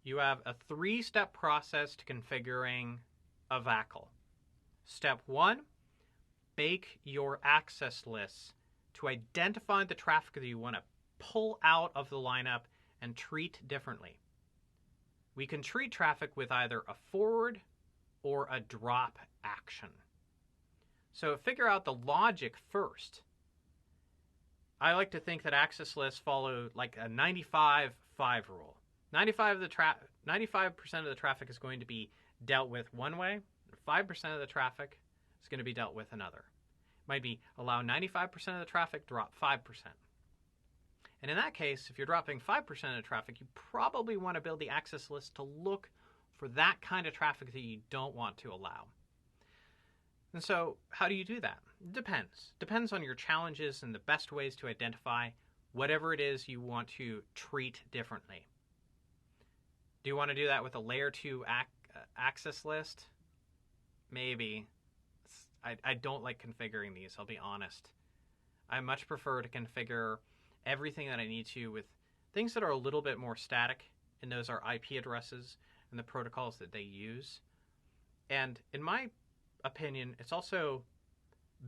you have a 3-step process to configuring a VACL. Step 1, bake your access lists to identify the traffic that you want to pull out of the lineup and treat differently. We can treat traffic with either a forward or a drop action. So figure out the logic first. I like to think that access lists follow like a 95-5 rule. 95% of the traffic is going to be dealt with one way, 5% of the traffic is going to be dealt with another. It might be allow 95% of the traffic, drop 5%. And in that case, if you're dropping 5% of the traffic, you probably want to build the access list to look for that kind of traffic that you don't want to allow. And so how do you do that? It depends. Depends on your challenges and the best ways to identify whatever it is you want to treat differently. Do you want to do that with a layer 2 access list? Maybe. I don't like configuring these, I'll be honest. I much prefer to configure everything that I need to with things that are a little bit more static, and those are IP addresses and the protocols that they use. And in my opinion, it's also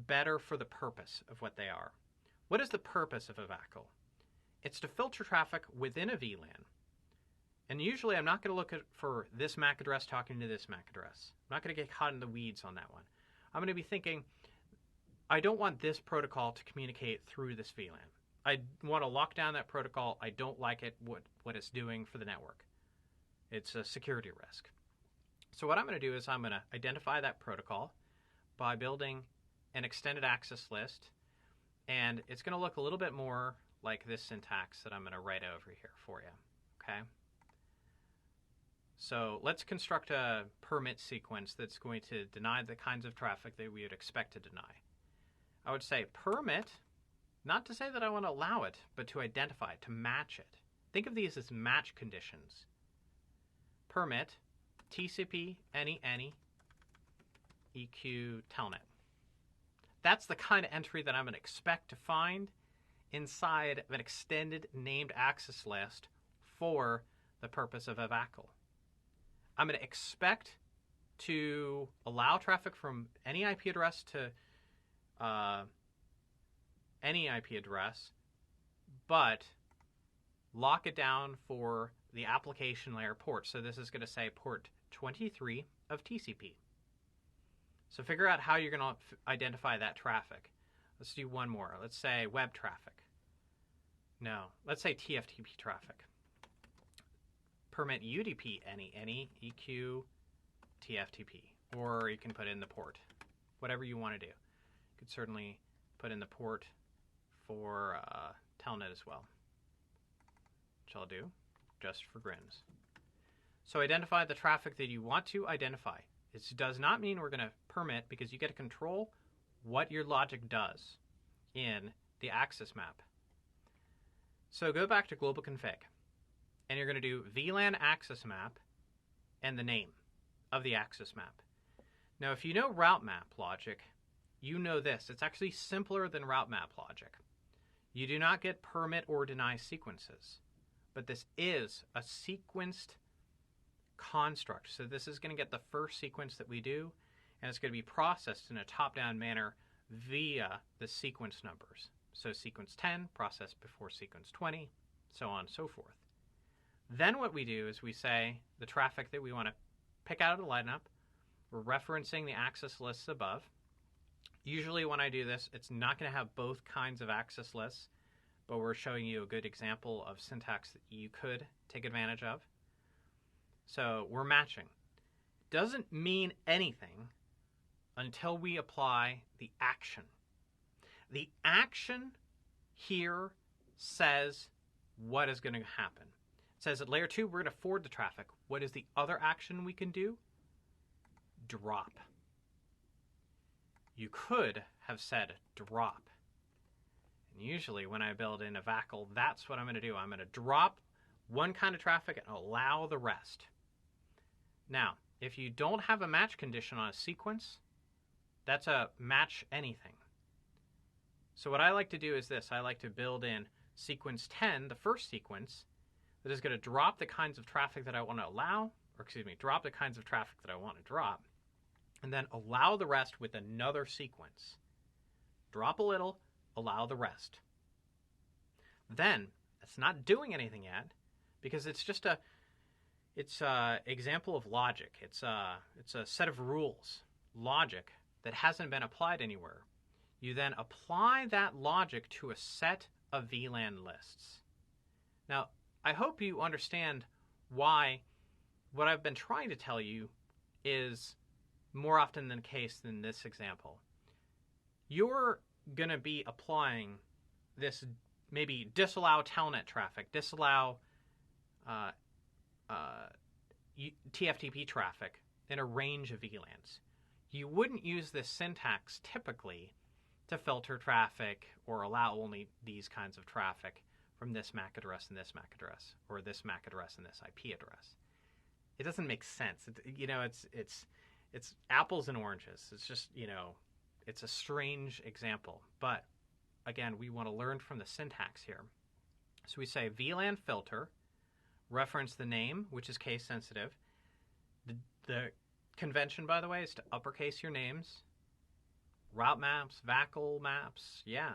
better for the purpose of what they are. What is the purpose of a VACL? It's to filter traffic within a VLAN. And usually I'm not going to look for this MAC address talking to this MAC address. I'm not going to get caught in the weeds on that one. I'm going to be thinking, I don't want this protocol to communicate through this VLAN. I want to lock down that protocol. I don't like it, what it's doing for the network. It's a security risk. So what I'm going to do is I'm going to identify that protocol by building an extended access list. And it's going to look a little bit more like this syntax that I'm going to write over here for you. Okay? So let's construct a permit sequence that's going to deny the kinds of traffic that we would expect to deny. I would say permit, not to say that I want to allow it, but to identify it, to match it. Think of these as match conditions. Permit, TCP, any, EQ, telnet. That's the kind of entry that I'm going to expect to find inside of an extended named access list for the purpose of a VACL. I'm going to expect to allow traffic from any IP address to any IP address, but lock it down for the application layer port. So this is going to say port 23 of TCP. So figure out how you're going to identify that traffic. Let's do one more. Let's say web traffic. No, let's say TFTP traffic. Permit UDP any EQ TFTP, or you can put in the port, whatever you want to do. You could certainly put in the port for telnet as well, which I'll do just for grins. So identify the traffic that you want to identify. This does not mean we're going to permit, because you get to control what your logic does in the access map. So go back to global config, and you're going to do VLAN access map and the name of the access map. Now, if you know route map logic, you know this. It's actually simpler than route map logic. You do not get permit or deny sequences, but this is a sequenced construct. So this is going to get the first sequence that we do, and it's going to be processed in a top-down manner via the sequence numbers. So sequence 10, processed before sequence 20, so on and so forth. Then what we do is we say the traffic that we want to pick out of the lineup, we're referencing the access lists above. Usually when I do this, it's not going to have both kinds of access lists, but we're showing you a good example of syntax that you could take advantage of. So we're matching. Doesn't mean anything until we apply the action. The action here says what is going to happen. It says at layer 2, we're going to forward the traffic. What is the other action we can do? Drop. You could have said drop. And usually when I build in a VACL, that's what I'm going to do. I'm going to drop one kind of traffic and allow the rest. Now, if you don't have a match condition on a sequence, that's a match anything. So what I like to do is this. I like to build in sequence 10, the first sequence, that is going to drop the kinds of traffic that I want to allow, or excuse me, drop the kinds of traffic that I want to drop, and then allow the rest with another sequence. Drop a little, allow the rest. Then, it's not doing anything yet, because it's just a example of logic. It's a set of rules, logic, that hasn't been applied anywhere. You then apply that logic to a set of VLAN lists. Now, I hope you understand why what I've been trying to tell you is more often than the case than this example. You're going to be applying this, maybe disallow telnet traffic, disallow TFTP traffic in a range of VLANs. You wouldn't use this syntax typically to filter traffic or allow only these kinds of traffic from this MAC address and this MAC address, or this MAC address and this IP address. It doesn't make sense. It's apples and oranges. It's just, it's a strange example. But again, we want to learn from the syntax here. So we say VLAN filter, reference the name, which is case sensitive. The convention, by the way, is to uppercase your names. Route maps, VACL maps, yeah.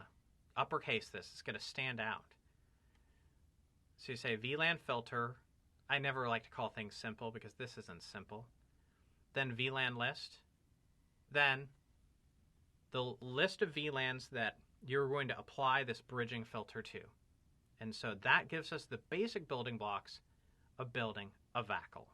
Uppercase this. It's going to stand out. So you say VLAN filter. I never like to call things simple because this isn't simple. Then VLAN list. Then the list of VLANs that you're going to apply this bridging filter to. And so that gives us the basic building blocks of building a VACL.